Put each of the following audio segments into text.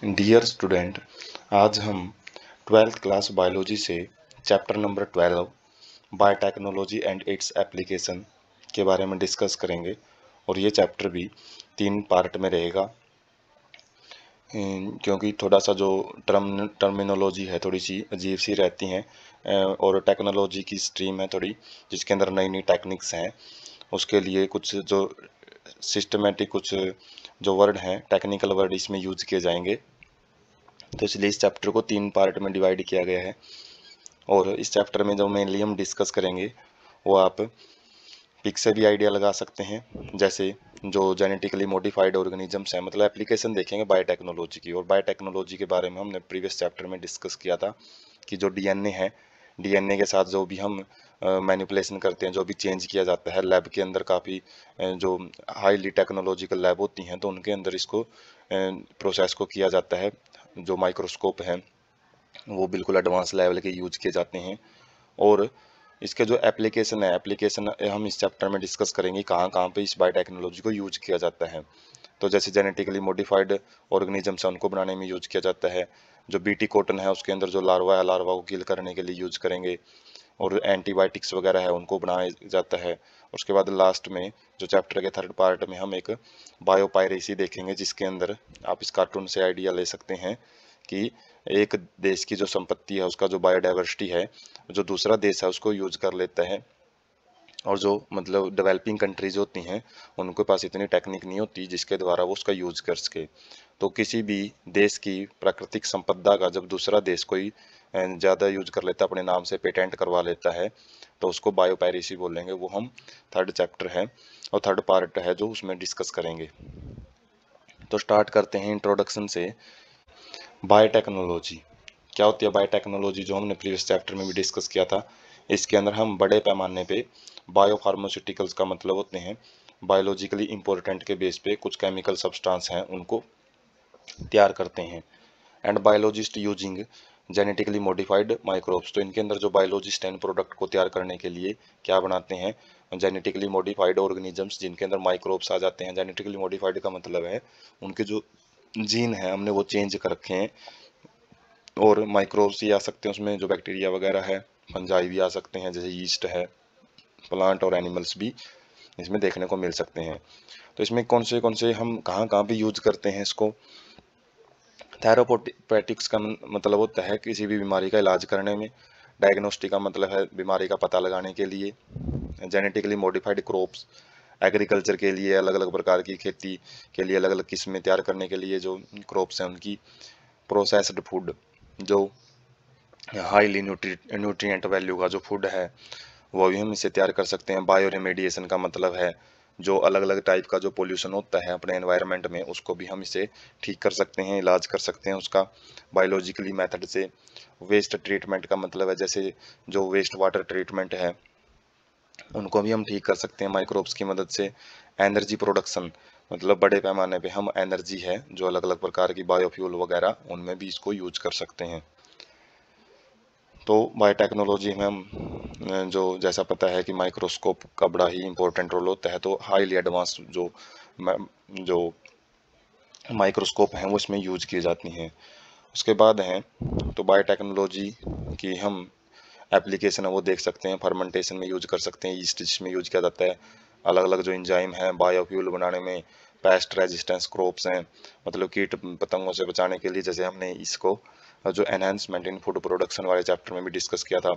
Dear student, आज हम 12th class biology से chapter number 12 biotechnology and its application के बारे में डिस्कस करेंगे। और ये चैप्टर भी 3 पार्ट में रहेगा, क्योंकि थोड़ा सा जो टर्मिनोलॉजी है थोड़ी सी अजीब सी रहती हैं, और टेक्नोलॉजी की स्ट्रीम है थोड़ी, जिसके अंदर नई नई टेक्निक्स हैं। उसके लिए कुछ जो सिस्टमेटिक कुछ जो वर्ड हैं, टेक्निकल वर्ड इसमें यूज किए जाएंगे। तो इसलिए इस चैप्टर को 3 पार्ट में डिवाइड किया गया है। और इस चैप्टर में जो मेनली हम डिस्कस करेंगे वो आप पिक से भी आइडिया लगा सकते हैं। जैसे जो जेनेटिकली मॉडिफाइड ऑर्गेनिजम्स हैं, मतलब एप्लीकेशन देखेंगे बायोटेक्नोलॉजी की। और बायोटेक्नोलॉजी के बारे में हमने प्रीवियस चैप्टर में डिस्कस किया था कि जो डीएनए है, डीएनए के साथ जो भी हम मैनिपुलेशन करते हैं, जो भी चेंज किया जाता है लैब के अंदर, काफ़ी जो हाईली टेक्नोलॉजिकल लैब होती हैं तो उनके अंदर इसको प्रोसेस को किया जाता है। जो माइक्रोस्कोप हैं वो बिल्कुल एडवांस लेवल के यूज किए जाते हैं। और इसके जो एप्लीकेशन हम इस चैप्टर में डिस्कस करेंगे कहाँ कहाँ पे इस बायोटेक्नोलॉजी को यूज किया जाता है। तो जैसे जेनेटिकली मॉडिफाइड ऑर्गेनिजम्स हैं उनको बनाने में यूज किया जाता है। जो बीटी कॉटन है उसके अंदर जो लार्वा है, लार्वा को किल करने के लिए यूज करेंगे। और एंटीबायोटिक्स वगैरह है उनको बनाया जाता है। उसके बाद लास्ट में जो चैप्टर के थर्ड पार्ट में हम एक बायोपायरेसी देखेंगे, जिसके अंदर आप इस कार्टून से आइडिया ले सकते हैं कि एक देश की जो संपत्ति है, उसका जो बायोडाइवर्सिटी है, जो दूसरा देश है उसको यूज कर लेता है। और जो मतलब डेवलपिंग कंट्रीज होती हैं उनके पास इतनी टेक्निक नहीं होती जिसके द्वारा वो उसका यूज कर सके। तो किसी भी देश की प्राकृतिक संपदा का जब दूसरा देश कोई ज़्यादा यूज कर लेता है, अपने नाम से पेटेंट करवा लेता है, तो उसको बायोपायरेसी बोलेंगे। वो हम थर्ड चैप्टर है और थर्ड पार्ट है जो उसमें डिस्कस करेंगे। तो स्टार्ट करते हैं इंट्रोडक्शन से। बायोटेक्नोलॉजी क्या होती है? बायोटेक्नोलॉजी जो हमने प्रीवियस चैप्टर में भी डिस्कस किया था, इसके अंदर हम बड़े पैमाने पे बायोफार्मास्यूटिकल्स का मतलब होते हैं बायोलॉजिकली इंपॉर्टेंट के बेस पे कुछ केमिकल सब्सटेंस हैं उनको तैयार करते हैं। And biologist using genetically modified microbes, तो इनके अंदर जो बायोलॉजिस्ट हैं इन प्रोडक्ट को तैयार करने के लिए क्या बनाते हैं? जेनेटिकली मॉडिफाइड ऑर्गेनिजम्स, जिनके अंदर माइक्रोब्स आ जाते हैं। जेनेटिकली मॉडिफाइड का मतलब है उनके जो जीन है हमने वो चेंज कर रखे हैं। और माइक्रोब्स ही आ सकते हैं उसमें, जो बैक्टीरिया वगैरह है, फंजाई भी आ सकते हैं, जैसे यीस्ट है, प्लांट और एनिमल्स भी इसमें देखने को मिल सकते हैं। तो इसमें कौन से हम कहाँ कहाँ पे यूज करते हैं इसको? थेरापेटिक्स का मतलब होता है किसी भी बीमारी का इलाज करने में। डायग्नोस्टिक का मतलब है बीमारी का पता लगाने के लिए। जेनेटिकली मॉडिफाइड क्रॉप्स, एग्रीकल्चर के लिए अलग अलग प्रकार की खेती के लिए अलग अलग किस्में तैयार करने के लिए जो क्रॉप्स हैं उनकी। प्रोसेस्ड फूड, जो हाईली न्यूट्रिएंट वैल्यू का जो फूड है वो भी हम इसे तैयार कर सकते हैं। बायो रेमेडिएशन का मतलब है जो अलग अलग टाइप का जो पोल्यूशन होता है अपने एनवायरनमेंट में उसको भी हम इसे ठीक कर सकते हैं, इलाज कर सकते हैं उसका बायोलॉजिकली मेथड से। वेस्ट ट्रीटमेंट का मतलब है जैसे जो वेस्ट वाटर ट्रीटमेंट है उनको भी हम ठीक कर सकते हैं माइक्रोब्स की मदद से। एनर्जी प्रोडक्शन, मतलब बड़े पैमाने पे हम एनर्जी है जो अलग अलग प्रकार की बायोफ्यूल वगैरह उनमें भी इसको यूज कर सकते हैं। तो बायोटेक्नोलॉजी में हम जो जैसा पता है कि माइक्रोस्कोप का बड़ा ही इंपॉर्टेंट रोल होता है, तो हाईली एडवांस जो माइक्रोस्कोप हैं वो इसमें यूज की जाती हैं। उसके बाद हैं तो बायोटेक्नोलॉजी की हम एप्लीकेशन है वो देख सकते हैं। फर्मेंटेशन में यूज कर सकते हैं, ईस्ट जिसमें यूज किया जाता है। अलग अलग जो इंजाइम है बायोफ्यूल बनाने में। पेस्ट रेजिस्टेंस क्रॉप्स हैं, मतलब कीट पतंगों से बचाने के लिए, जैसे हमने इसको जो एनहेंसमेंट इन फूड प्रोडक्शन वाले चैप्टर में भी डिस्कस किया था।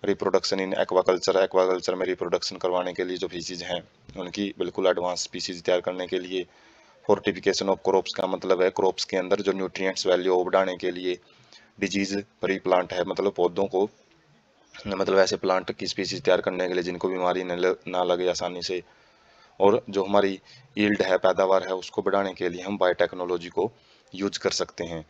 रिप्रोडक्शन इन एक्वाकल्चर, एक्वाकल्चर में रिप्रोडक्शन करवाने के लिए जो फिशीज हैं उनकी बिल्कुल एडवांस स्पीसीज तैयार करने के लिए। फोर्टिफिकेशन ऑफ क्रॉप्स का मतलब है क्रॉप्स के अंदर जो न्यूट्रिएंट्स वैल्यू बढ़ाने के लिए। डिजीज फ्री प्लांट है, मतलब पौधों को, मतलब ऐसे प्लांट की स्पीसीज तैयार करने के लिए जिनको बीमारी ना लगे आसानी से। और जो हमारी यील्ड है, पैदावार है, उसको बढ़ाने के लिए हम बायोटेक्नोलॉजी को यूज कर सकते हैं।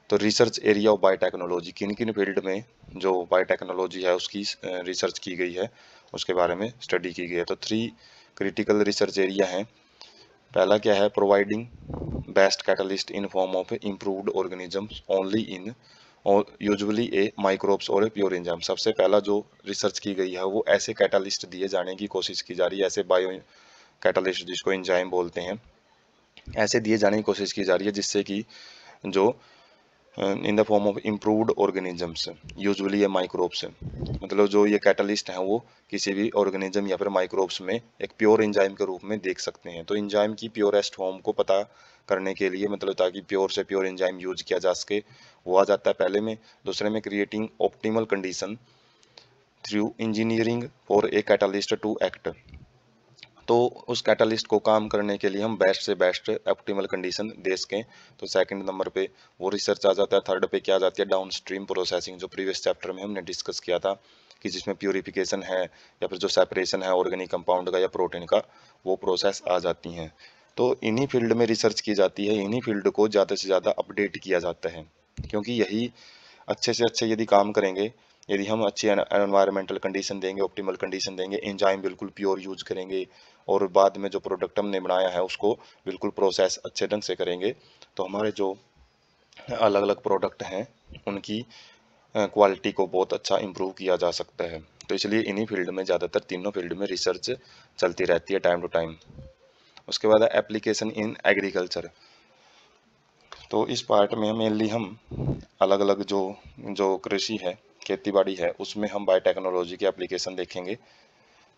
तो रिसर्च एरिया ऑफ बायोटेक्नोलॉजी, किन किन फील्ड में जो बायोटेक्नोलॉजी है उसकी रिसर्च की गई है उसके बारे में स्टडी की गई है। तो 3 क्रिटिकल रिसर्च एरिया हैं। पहला क्या है? Providing best catalyst in form of improved organisms only in और यूजुअली ए माइक्रोब्स और ए प्योर एंजाइम। सबसे पहला जो रिसर्च की गई है वो ऐसे कैटलिस्ट दिए जाने की कोशिश की जा रही है, ऐसे बायो कैटलिस्ट जिसको एंजाइम बोलते हैं, ऐसे दिए जाने की कोशिश की जा रही है जिससे कि जो in the form of improved organisms, usually ये माइक्रोब्स। मतलब जो ये कैटलिस्ट हैं वो किसी भी ऑर्गेनिज्म या फिर माइक्रोब्स में एक प्योर एंजाइम के रूप में देख सकते हैं। तो एंजाइम की प्योरेस्ट फॉर्म को पता करने के लिए, मतलब ताकि प्योर से प्योर एंजाइम यूज किया जा सके, वो आ जाता है पहले में। दूसरे में creating optimal condition through engineering for a catalyst to act. तो उस कैटलिस्ट को काम करने के लिए हम बेस्ट से बेस्ट ऑप्टिमल कंडीशन दे सकें। तो सेकंड नंबर पे वो रिसर्च आ जाता है। थर्ड पे क्या आ जाती है, डाउन स्ट्रीम प्रोसेसिंग, जो प्रीवियस चैप्टर में हमने डिस्कस किया था कि जिसमें प्यूरिफिकेशन है या फिर जो सेपरेशन है ऑर्गेनिक कंपाउंड का या प्रोटीन का, वो प्रोसेस आ जाती हैं। तो इन्हीं फील्ड में रिसर्च की जाती है, इन्हीं फील्ड को ज़्यादा से ज़्यादा अपडेट किया जाता है, क्योंकि यही अच्छे से अच्छे यदि काम करेंगे, यदि हम अच्छी एनवायरमेंटल कंडीशन देंगे, ऑप्टिमल कंडीशन देंगे, एंजाइम बिल्कुल प्योर यूज करेंगे, और बाद में जो प्रोडक्ट हमने बनाया है उसको बिल्कुल प्रोसेस अच्छे ढंग से करेंगे, तो हमारे जो अलग अलग प्रोडक्ट हैं उनकी क्वालिटी को बहुत अच्छा इम्प्रूव किया जा सकता है। तो इसलिए इन्हीं फील्ड में ज़्यादातर तीनों फील्ड में रिसर्च चलती रहती है टाइम टू टाइम। उसके बाद है एप्लीकेशन इन एग्रीकल्चर। तो इस पार्ट में मेनली हम अलग अलग जो जो कृषि है, खेती बाड़ी है, उसमें हम बायोटेक्नोलॉजी के एप्लीकेशन देखेंगे।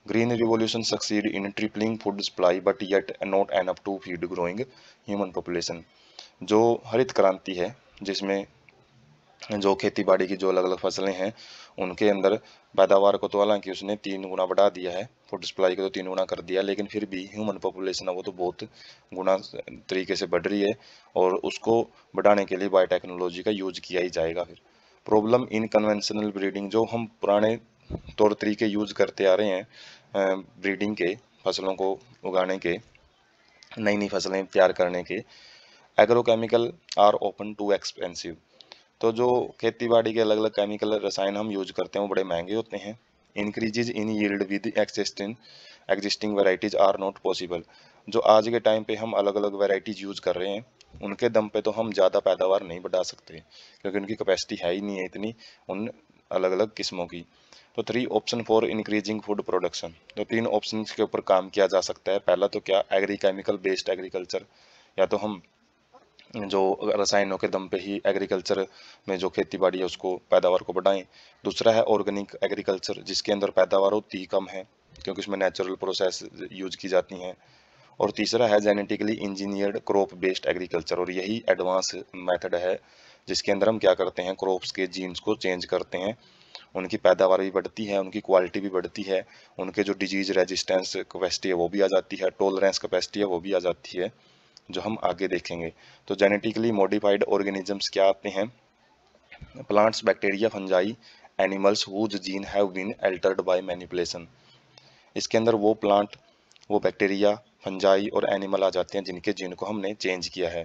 Green revolution succeed in tripling food supply but yet not enough to feed growing human population. जो हरित क्रांति है, जिसमें जो खेती बाड़ी की जो अलग अलग फसलें हैं उनके अंदर पैदावार को तो हालांकि उसने 3 गुना बढ़ा दिया है, फूड सप्लाई को तो 3 गुना कर दिया, लेकिन फिर भी ह्यूमन पॉपुलेशन है वो तो बहुत गुना तरीके से बढ़ रही है, और उसको बढ़ाने के लिए बायोटेक्नोलॉजी का यूज किया ही जाएगा। फिर प्रॉब्लम इन कन्वेंशनल ब्रीडिंग, जो हम पुराने तौर तरीके यूज करते आ रहे हैं ब्रीडिंग के, फसलों को उगाने के, नई नई फसलें तैयार करने के, agrochemical are often too expensive. तो जो खेती बाड़ी के अलग अलग केमिकल रसायन हम यूज करते हैं वो बड़े महंगे होते हैं। Increases in yield with existing varieties are not possible. जो आज के टाइम पे हम अलग अलग वेराइटीज यूज कर रहे हैं उनके दम पे तो हम ज़्यादा पैदावार नहीं बढ़ा सकते, क्योंकि उनकी कैपेसिटी है ही नहीं है इतनी उन अलग अलग किस्मों की। तो 3 option for increasing food production. तो 3 ऑप्शन के ऊपर काम किया जा सकता है। पहला तो क्या, एग्रीकेमिकल बेस्ड एग्रीकल्चर, या तो हम जो रसायनों के दम पे ही एग्रीकल्चर में जो खेती बाड़ी है उसको पैदावार को बढ़ाएं। दूसरा है ऑर्गेनिक एग्रीकल्चर, जिसके अंदर पैदावार होती ही कम है क्योंकि उसमें नेचुरल प्रोसेस यूज की जाती हैं। और तीसरा है genetically engineered crop based agriculture, और यही एडवांस मेथड है जिसके अंदर हम क्या करते हैं, क्रॉप्स के जीन्स को चेंज करते हैं, उनकी पैदावार भी बढ़ती है, उनकी क्वालिटी भी बढ़ती है, उनके जो डिजीज रेजिस्टेंस कैपेसिटी है वो भी आ जाती है, टॉलरेंस कैपेसिटी है वो भी आ जाती है, जो हम आगे देखेंगे। तो जेनेटिकली मॉडिफाइड ऑर्गेनिजम्स क्या आते हैं, plants, bacteria, fungi, animals whose gene have been altered by manipulation. इसके अंदर वो प्लांट, वो बैक्टीरिया, फंजाई और एनिमल आ जाते हैं जिनके जीन को हमने चेंज किया है।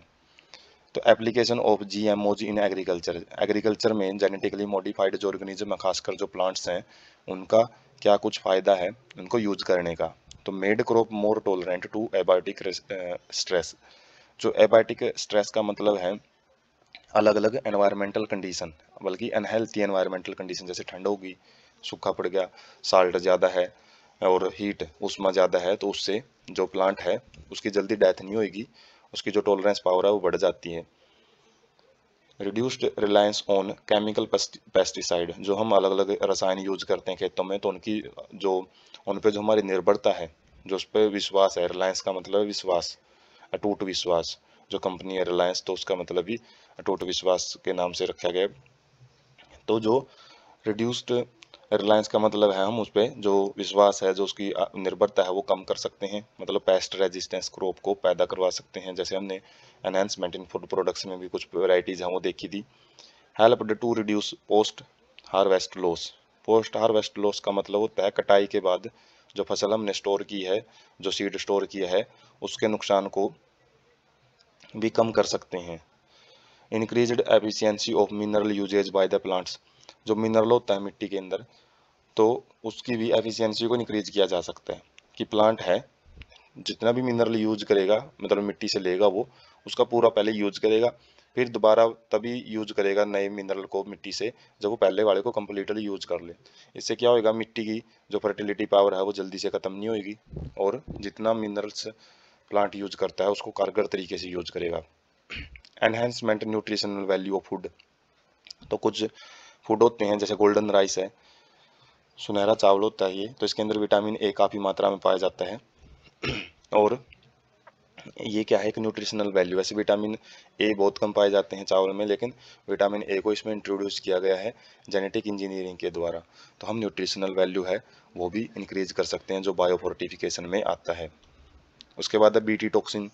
तो application of GMOs in agriculture, agriculture में जेनेटिकली मॉडिफाइड जो ऑर्गेनिज्म है, खासकर जो प्लांट्स हैं, उनका क्या कुछ फ़ायदा है उनको यूज करने का। तो made crop more tolerant to abiotic stress. जो एबायोटिक स्ट्रेस का मतलब है अलग अलग एनवायरमेंटल कंडीशन, बल्कि अनहेल्थी एनवायरमेंटल कंडीशन, जैसे ठंड होगी, सूखा पड़ गया, साल्ट ज़्यादा है और हीट उष्मा ज़्यादा है, तो उससे जो प्लांट है उसकी जल्दी डेथ नहीं होगी, उसकी जो टॉलरेंस पावर है वो बढ़ जाती है। Reduced reliance on chemical pesticide, जो हम अलग अलग रसायन यूज करते हैं खेतों में, तो उनकी जो उन पे जो हमारी निर्भरता है, जो उस पर विश्वास है, रिलायंस का मतलब है विश्वास, अटूट विश्वास। जो कंपनी है रिलायंस, तो उसका मतलब भी अटूट विश्वास के नाम से रखा गया। तो जो रिड्यूस्ड रिलायंस का मतलब है हम उस पर जो विश्वास है, जो उसकी निर्भरता है वो कम कर सकते हैं, मतलब पेस्ट रेजिस्टेंस क्रॉप को पैदा करवा सकते हैं, जैसे हमने एनहेंसमेंट इन फूड प्रोडक्ट्स में भी कुछ वैरायटीज हैं वो देखी थी। Help to reduce post harvest loss. Post harvest loss का मतलब होता है कटाई के बाद जो फसल हमने स्टोर की है, जो सीड स्टोर किया है, उसके नुकसान को भी कम कर सकते हैं। Increased efficiency of mineral usages by the plants, जो मिनरल होता है मिट्टी के अंदर, तो उसकी भी एफिशिएंसी को इंक्रीज किया जा सकता है। कि प्लांट है जितना भी मिनरल यूज करेगा, मतलब मिट्टी से लेगा वो, उसका पूरा पहले यूज करेगा, फिर दोबारा तभी यूज करेगा नए मिनरल को मिट्टी से जब वो पहले वाले को कम्प्लीटली यूज कर ले। इससे क्या होगा, मिट्टी की जो फर्टिलिटी पावर है वो जल्दी से ख़त्म नहीं होगी, और जितना मिनरल्स प्लांट यूज करता है उसको कारगर तरीके से यूज करेगा। Enhancement nutritional value of food, तो कुछ फूड होते हैं जैसे गोल्डन राइस है, सुनहरा चावल होता है ये, तो इसके अंदर विटामिन ए काफ़ी मात्रा में पाया जाता है। और ये क्या है, एक न्यूट्रिशनल वैल्यू, वैसे विटामिन ए बहुत कम पाए जाते हैं चावल में, लेकिन विटामिन ए को इसमें इंट्रोड्यूस किया गया है जेनेटिक इंजीनियरिंग के द्वारा, तो हम न्यूट्रिशनल वैल्यू है वो भी इंक्रीज कर सकते हैं जो बायो फोर्टिफिकेशन में आता है। उसके बाद है BT toxin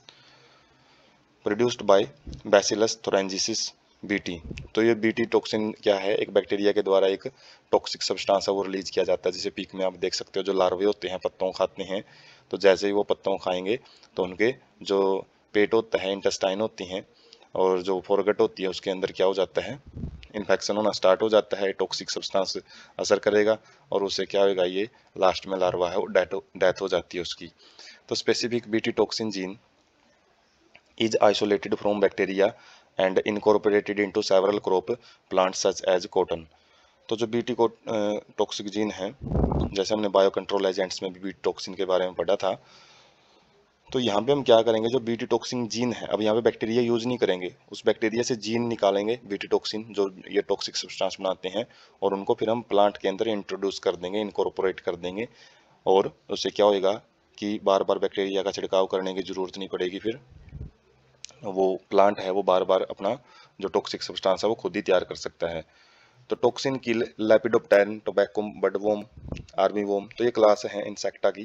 produced by bacillus thuringiensis BT. तो ये बीटी टॉक्सिन क्या है, एक बैक्टीरिया के द्वारा एक टॉक्सिक सब्सटेंस है वो रिलीज किया जाता है। जैसे पीक में आप देख सकते हो जो लार्वे होते हैं पत्तों खाते हैं, तो जैसे ही वो पत्तों खाएंगे तो उनके जो पेट होता है, इंटेस्टाइन होती हैं, और जो फोरगट होती है उसके अंदर क्या हो जाता है, इन्फेक्शन होना स्टार्ट हो जाता है, टॉक्सिक सब्सटेंस असर करेगा और उससे क्या होगा, ये लास्ट में लार्वा है वो डेथ हो जाती है उसकी। तो specific BT toxin gene is isolated from bacteria and incorporated into several crop plants such as cotton। तो जो बीटी को टॉक्सिक जीन है, जैसे हमने बायो कंट्रोल एजेंट्स में भी बीटी टॉक्सिन के बारे में पढ़ा था, तो यहाँ पे हम क्या करेंगे, जो बीटी टॉक्सिन जीन है, अब यहाँ पे बैक्टीरिया यूज नहीं करेंगे, उस बैक्टीरिया से जीन निकालेंगे बीटी टॉक्सिन जो ये टॉक्सिक सब्सटेंस बनाते हैं, और उनको फिर हम प्लांट के अंदर इंट्रोड्यूस कर देंगे, इनकॉर्पोरेट कर देंगे, और उससे क्या होएगा कि बार बार बैक्टीरिया का छिड़काव करने की जरूरत नहीं पड़ेगी, फिर वो प्लांट है वो बार बार अपना जो टॉक्सिक सब्सटेंस है वो खुद ही तैयार कर सकता है। तो टॉक्सिन किल लेपिडोप्टेरन, टोबैको, बडवोम, आर्मी वोम, तो ये क्लास है इंसेक्टा की।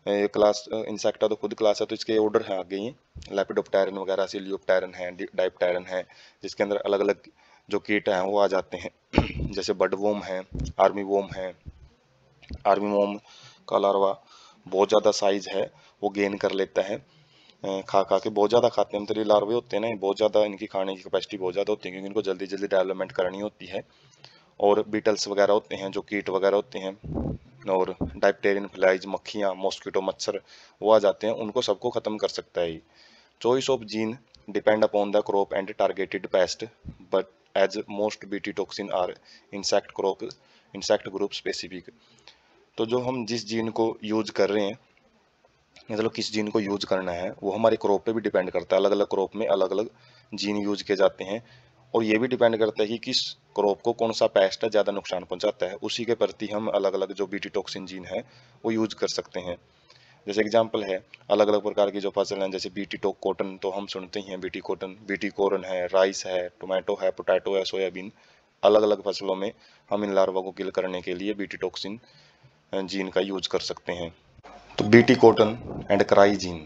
ये क्लास इंसेक्टा तो खुद क्लास है, तो इसके ऑर्डर हैं आगे ही, लेपिडोप्टेरन वगैरह, सिलियोप्टेरन है, डाइप्टेरन है, जिसके अंदर अलग अलग जो कीट हैं वो आ जाते हैं। जैसे बडवोम है, आर्मी वोम है। आर्मी वोम का लार्वा बहुत ज़्यादा साइज है, वो गेन कर लेता है खा खा के, बहुत ज़्यादा खाते हैं, मतलब ये लार्वे होते हैं ना, बहुत ज़्यादा इनकी खाने की कैपेसिटी बहुत ज़्यादा होती है, क्योंकि इनको जल्दी जल्दी डेवलपमेंट करनी होती है। और बीटल्स वगैरह होते हैं जो कीट वगैरह होते हैं, और डायप्टेरियन फ्लाइज, मक्खियाँ, मॉस्किटो, मच्छर, वो आ जाते हैं, उनको सबको ख़त्म कर सकता है ये। Choice of gene depend upon the crop and targeted pest, but as most Bt toxin are insect group specific. तो जो हम जिस जीन को यूज कर रहे हैं, मतलब किस जीन को यूज करना है, वो हमारे क्रॉप पे भी डिपेंड करता है। अलग अलग क्रॉप में अलग अलग जीन यूज किए जाते हैं, और ये भी डिपेंड करता है कि किस क्रॉप को कौन सा पेस्ट है ज़्यादा नुकसान पहुंचाता है, उसी के प्रति हम अलग अलग जो बीटी टॉक्सिन जीन है वो यूज कर सकते हैं। जैसे एग्जांपल है अलग अलग प्रकार की जो फसल हैं, जैसे बीटी टोक कॉटन तो हम सुनते ही हैं, बीटी कॉटन, बीटी कॉर्न है, राइस है, टोमेटो है, पोटैटो है, सोयाबीन, अलग अलग फसलों में हम इन लार्वा को किल करने के लिए बीटी टॉक्सिन जीन का यूज कर सकते हैं। तो BT cotton and cry gene,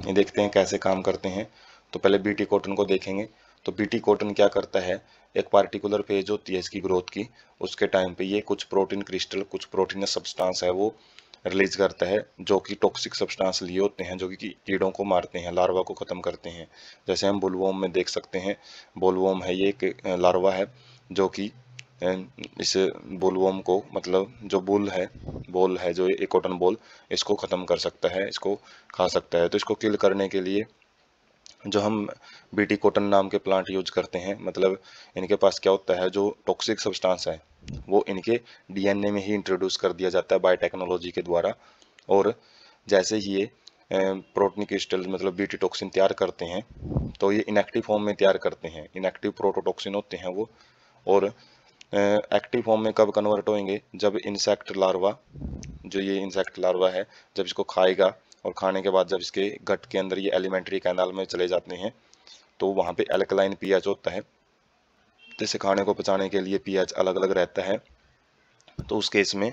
ये देखते हैं कैसे काम करते हैं। तो पहले बीटी कॉटन को देखेंगे। तो बीटी कॉटन क्या करता है, एक पार्टिकुलर फेज होती है इसकी ग्रोथ की, उसके टाइम पे ये कुछ प्रोटीन क्रिस्टल, कुछ प्रोटीनस सब्सटेंस है वो रिलीज करता है, जो कि टॉक्सिक सब्सटेंस लिए होते हैं, जो कि कीड़ों को मारते हैं, लार्वा को ख़त्म करते हैं। जैसे हम बुलवॉर्म में देख सकते हैं, बुलवॉर्म है ये एक लार्वा है जो कि इस बोलवॉर्म को, मतलब जो बोल है जो एक कॉटन बॉल, इसको ख़त्म कर सकता है, इसको खा सकता है। तो इसको किल करने के लिए जो हम बीटी कॉटन नाम के प्लांट यूज करते हैं, मतलब इनके पास क्या होता है, जो टॉक्सिक सब्सटेंस है वो इनके डीएनए में ही इंट्रोड्यूस कर दिया जाता है बायोटेक्नोलॉजी के द्वारा। और जैसे ही ये प्रोटीन क्रिस्टल मतलब बीटी टॉक्सिन तैयार करते हैं, तो ये इनएक्टिव फॉर्म में तैयार करते हैं, इनएक्टिव प्रोटोटॉक्सिन होते हैं वो। और एक्टिव फॉर्म में कब कन्वर्ट होंगे, जब इंसेक्ट लार्वा, जो ये इंसेक्ट लार्वा है, जब इसको खाएगा, और खाने के बाद जब इसके गट के अंदर ये एलिमेंट्री कैनाल में चले जाते हैं, तो वहाँ पे एल्कलाइन पीएच होता है, जैसे खाने को पचाने के लिए पीएच अलग अलग रहता है। तो उस केस में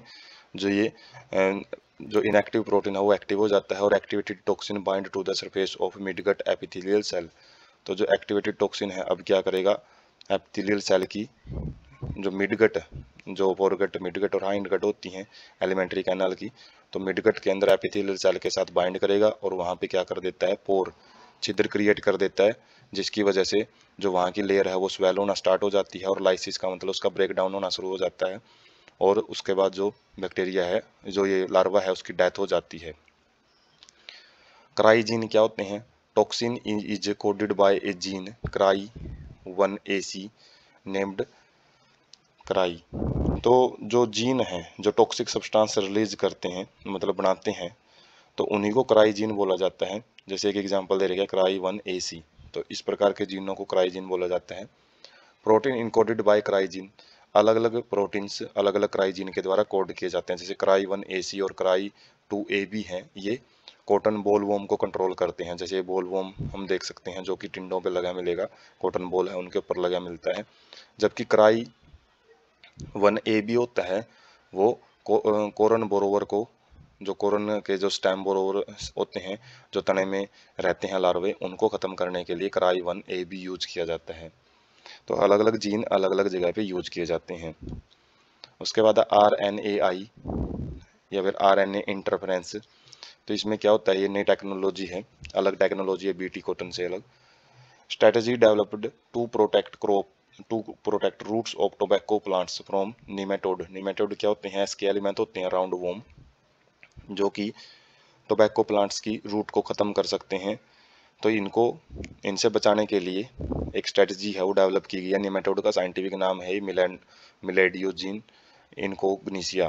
जो ये जो इनएक्टिव प्रोटीन है वो एक्टिव हो जाता है, और activated toxin bind to the surface of midgut epithelial cell. तो जो एक्टिवेटेड टॉक्सिन है अब क्या करेगा, एपिथेलियल सेल की जो मिडगट, जो फोरगट, मिडगट और हाइंडगट होती हैं एलिमेंट्री कैनाल की, तो मिडगट के अंदर एपिथेलियल सेल के साथ बाइंड करेगा, और वहाँ पे क्या कर देता है, पोर, छिद्र क्रिएट कर देता है, जिसकी वजह से जो वहाँ की लेयर है वो स्वेल होना स्टार्ट हो जाती है, और लाइसिस का मतलब उसका ब्रेक डाउन होना शुरू हो जाता है, और उसके बाद जो बैक्टीरिया है, जो ये लार्वा है, उसकी डेथ हो जाती है। क्राई जीन क्या होते हैं, toxin is coded by A gene cry 1AC named cry. तो जो जीन है जो टॉक्सिक सब्सटेंस रिलीज करते हैं, मतलब बनाते हैं, तो उन्हीं को क्राई जीन बोला जाता है। जैसे एक एग्जांपल दे रखा है क्राई 1AC, तो इस प्रकार के जीनों को क्राई जीन बोला जाता है। प्रोटीन इनकोडेड बाय क्राइजीन, अलग अलग प्रोटीन्स अलग अलग क्राइजीन के द्वारा कोड किए जाते हैं। जैसे क्राई 1AC और क्राई 2AB हैं, ये कॉटन बोलवॉर्म को कंट्रोल करते हैं। जैसे बोलवॉर्म हम देख सकते हैं जो कि टिंडों पे लगा मिलेगा, कॉटन बॉल है उनके ऊपर लगा मिलता है। जबकि क्राई 1AB होता है वो कोरन बोरोवर को, जो कोरन के जो स्टेम बोरोवर होते हैं जो तने में रहते हैं लार्वे, उनको खत्म करने के लिए क्राई 1AB यूज किया जाता है। तो अलग अलग जीन अलग अलग जगह पे यूज किए जाते हैं। उसके बाद RNAi या फिर RNA इंटरफेरेंस। तो इसमें क्या होता है, ये नई टेक्नोलॉजी है, अलग टेक्नोलॉजी है बीटी कॉटन से अलग। Strategy developed to protect crop to protect roots of tobacco plants from nematode. Nematode क्या होते हैं, इसके एलिमेंट होते हैं राउंड वॉर्म, जो कि टोबैको प्लांट्स की रूट को ख़त्म कर सकते हैं। तो इनसे बचाने के लिए एक स्ट्रेटजी है वो डेवलप की गई है। निमेटोड का साइंटिफिक नाम है मिलेडियोजीन इनकोग्निसिया।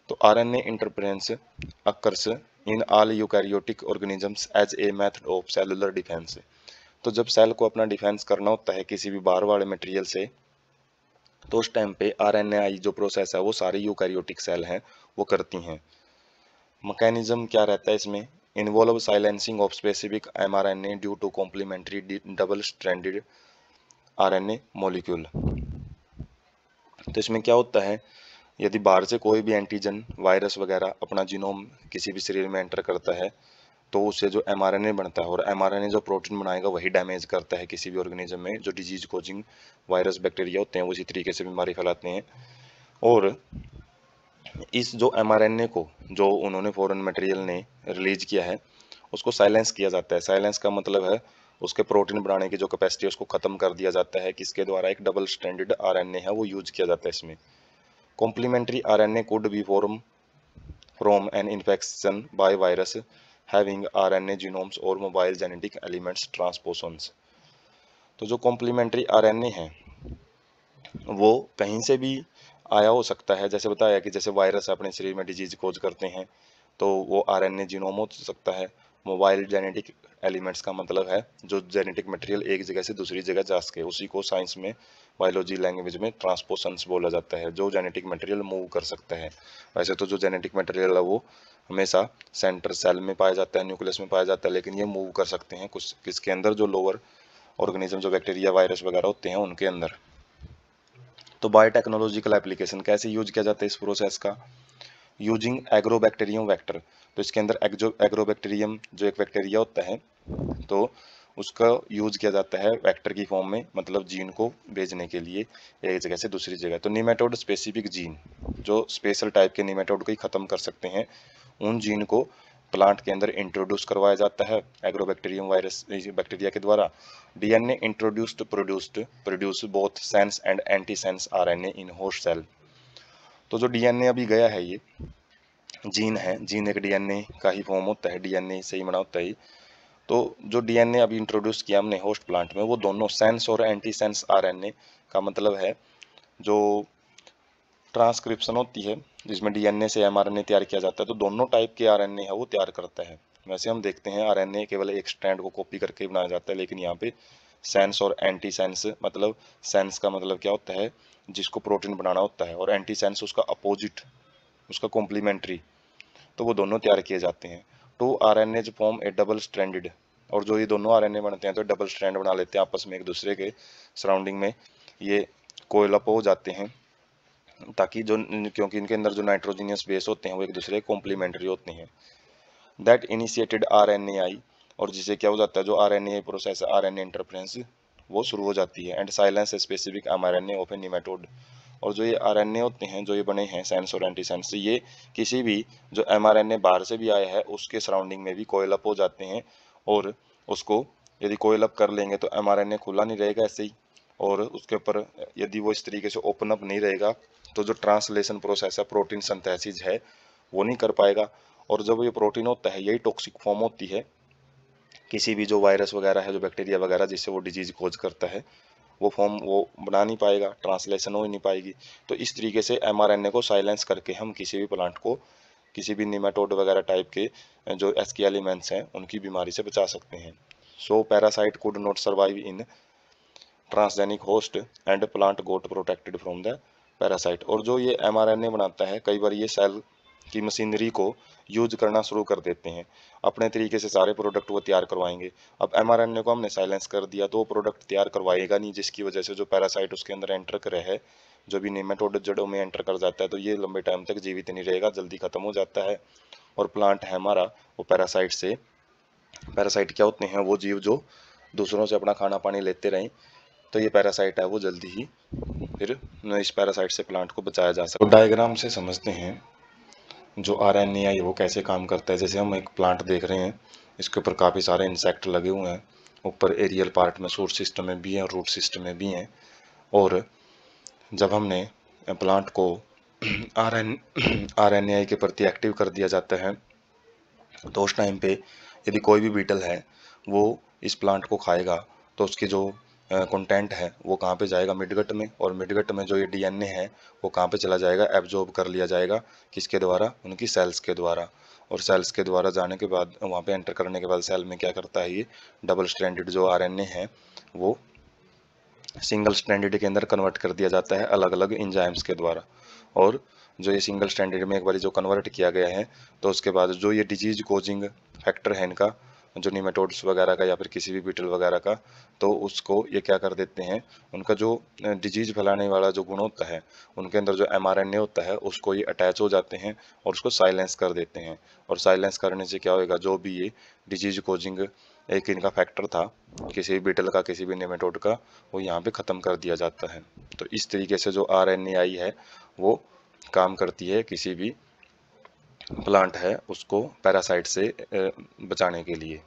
तो RNA interference occurs in all eukaryotic organisms as a method of cellular defence. तो जब सेल को अपना डिफेंस करना होता है किसी भी बाहर वाले मटेरियल से, तो उस टाइम पे RNAi जो प्रोसेस है वो सारी यूकैरियोटिक सेल हैं वो करती हैं। मैकेनिज्म क्या रहता है इसमें, involve silencing of specific mRNA due to complementary double stranded RNA molecule. तो इसमें क्या होता है, यदि बाहर से कोई भी एंटीजन वायरस वगैरह अपना जीनोम किसी भी शरीर में एंटर करता है, तो उससे जो mRNA बनता है, और mRNA जो प्रोटीन बनाएगा वही डैमेज करता है किसी भी ऑर्गेनिज्म में। जो डिजीज कोजिंग वायरस बैक्टीरिया होते हैं उसी तरीके से बीमारी फैलाते हैं। और इस जो mRNA को जो उन्होंने फॉरेन मटेरियल ने रिलीज किया है उसको साइलेंस किया जाता है। साइलेंस का मतलब है उसके प्रोटीन बनाने की जो कैपेसिटी है उसको खत्म कर दिया जाता है, किसके द्वारा, एक डबल स्ट्रैंडेड RNA है वो यूज किया जाता है इसमें। Complementary RNA could be form from an infection by virus having RNA genomes और मोबाइल जेनेटिक एलिमेंट्स ट्रांसपोसन्स। तो जो कॉम्प्लीमेंट्री RNA है वो कहीं से भी आया हो सकता है। जैसे बताया कि जैसे वायरस अपने शरीर में डिजीज कोज करते हैं तो वो RNA जीनोम हो सकता है। मोबाइल जेनेटिक एलिमेंट्स का मतलब है जो जेनेटिक मटेरियल एक जगह से दूसरी जगह जा सके, उसी को साइंस में बायोलॉजी लैंग्वेज में ट्रांसपोशंस बोला जाता है, जो जेनेटिक मटेरियल मूव कर सकता है। वैसे तो जो जेनेटिक मटेरियल है वो हमेशा सेंटर सेल में पाया जाता है, न्यूक्लियस में पाया जाता है, लेकिन ये मूव कर सकते हैं कुछ किसके अंदर, जो लोअर ऑर्गेनिज्म जो बैक्टीरिया वायरस वगैरह होते हैं उनके अंदर। तो बायोटेक्नोलॉजिकल एप्लीकेशन कैसे यूज किया जाता है इस प्रोसेस का, यूजिंग एग्रोबैक्टीरियम वेक्टर। तो इसके अंदर एग्रोबैक्टीरियम जो एक बैक्टीरिया होता है तो उसका यूज किया जाता है वेक्टर की फॉर्म में, मतलब जीन को भेजने के लिए एक जगह से दूसरी जगह। तो निमेटोड स्पेसिफिक जीन, जो स्पेशल टाइप के निमेटोड को ही खत्म कर सकते हैं, उन जीन को प्लांट के अंदर इंट्रोड्यूस करवाया जाता है एग्रोबैक्टीरियम वायरस बैक्टीरिया के द्वारा। DNA introduced produce both sense and antisense RNA in host cell. तो जो DNA अभी गया है ये जीन है, जीन एक DNA का ही फॉर्म होता है, DNA से ही बना होता है। तो जो DNA अभी इंट्रोड्यूस किया हमने होस्ट प्लांट में, वो दोनों सेंस और एंटी सेंस RNA का मतलब है जो ट्रांसक्रिप्शन होती है जिसमें DNA से mRNA तैयार किया जाता है, तो दोनों टाइप के RNA है वो तैयार करता है। वैसे हम देखते हैं RNA केवल एक स्ट्रैंड को कॉपी करके बनाया जाता है, लेकिन यहाँ पे सेंस और एंटी सेंस, मतलब सेंस का मतलब क्या होता है जिसको प्रोटीन बनाना होता है, और एंटी सेंस उसका अपोजिट, उसका कॉम्प्लीमेंट्री, तो वो दोनों तैयार किए जाते हैं। Two RNA form a double stranded, और जो ये दोनों RNA बनते हैं तो डबल स्ट्रैंड बना लेते हैं आपस में एक दूसरे के सराउंडिंग में, ये कोयल अप हो जाते हैं, ताकि जो, क्योंकि इनके अंदर जो नाइट्रोजनियस बेस होते हैं वो एक दूसरे कॉम्प्लीमेंट्री होते हैं। दैट इनिशिएटेड RNAi, और जिसे क्या हो जाता है जो RNA प्रोसेस RNA इंटरफेरेंस वो शुरू हो जाती है। And silence specific mRNA of A nematode, और जो ये RNA होते हैं जो ये बने हैं सेंस और एंटी सेंस, ये किसी भी जो mRNA बाहर से भी आया है उसके सराउंडिंग में भी कोयल अप हो जाते हैं, और उसको यदि कोयल अप कर लेंगे तो mRNA खुला नहीं रहेगा ऐसे ही, और उसके ऊपर यदि वो इस तरीके से ओपन अप नहीं रहेगा तो जो ट्रांसलेशन प्रोसेस है, प्रोटीन सिंथेसिस है, वो नहीं कर पाएगा। और जब ये प्रोटीन होता है यही टॉक्सिक फॉर्म होती है किसी भी जो वायरस वगैरह है, जो बैक्टीरिया वगैरह जिससे वो डिजीज खोज करता है, वो फॉर्म वो बना नहीं पाएगा, ट्रांसलेशन हो ही नहीं पाएगी। तो इस तरीके से mRNA को साइलेंस करके हम किसी भी प्लांट को, किसी भी निमेटोड वगैरह टाइप के जो एस्की एलिमेंट्स हैं उनकी बीमारी से बचा सकते हैं। So parasite could not survive in transgenic host and plant got protected from the parasite. और जो ये mRNA बनाता है, कई बार ये सेल की मशीनरी को यूज करना शुरू कर देते हैं, अपने तरीके से सारे प्रोडक्ट वो तैयार करवाएंगे। अब mRNA को हमने साइलेंस कर दिया तो वो प्रोडक्ट तैयार करवाएगा नहीं, जिसकी वजह से जो पैरासाइट उसके अंदर एंटर करे है, जो भी नेमाटोड जड़ों में एंटर कर जाता है, तो ये लंबे टाइम तक जीवित नहीं रहेगा, जल्दी खत्म हो जाता है। और प्लांट है हमारा, वो पैरासाइट क्या होते हैं, वो जीव जो दूसरों से अपना खाना पानी लेते रहें, तो ये पैरासाइट है वो जल्दी ही फिर इस पैरासाइट से प्लांट को बचाया जा सकता है। तो डायग्राम से समझते हैं जो RNAi वो कैसे काम करता है। जैसे हम एक प्लांट देख रहे हैं, इसके ऊपर काफ़ी सारे इंसेक्ट लगे हुए हैं, ऊपर एरियल पार्ट में शूट सिस्टम में भी है और रूट सिस्टम में भी हैं। और जब हमने प्लांट को RNAi के प्रति एक्टिव कर दिया जाता है, तो उस टाइम पे यदि कोई भी बीटल है वो इस प्लांट को खाएगा, तो उसकी जो कंटेंट है वो कहाँ पे जाएगा, मिडगट में। और मिडगट में जो ये DNA है वो कहाँ पे चला जाएगा, एब्जॉर्ब कर लिया जाएगा, किसके द्वारा, उनकी सेल्स के द्वारा। और सेल्स के द्वारा जाने के बाद, वहाँ पे एंटर करने के बाद सेल में क्या करता है, ये डबल स्ट्रैंडेड जो RNA है वो सिंगल स्ट्रैंडेड के अंदर कन्वर्ट कर दिया जाता है अलग अलग इंजाइम्स के द्वारा। और जो ये सिंगल स्ट्रैंडेड में एक बार जो कन्वर्ट किया गया है, तो उसके बाद जो ये डिजीज कोजिंग फैक्टर है इनका, जो निमेटोड्स वगैरह का या फिर किसी भी बीटल वगैरह का, तो उसको ये क्या कर देते हैं, उनका जो डिजीज फैलाने वाला जो गुण होता है, उनके अंदर जो mRNA होता है उसको ये अटैच हो जाते हैं और उसको साइलेंस कर देते हैं। और साइलेंस करने से क्या होएगा, जो भी ये डिजीज कोजिंग एक इनका फैक्टर था किसी भी बीटल का, किसी भी नेमेटोड का, वो यहाँ पे ख़त्म कर दिया जाता है। तो इस तरीके से जो RNAi है वो काम करती है किसी भी प्लांट है उसको पैरासाइट से बचाने के लिए।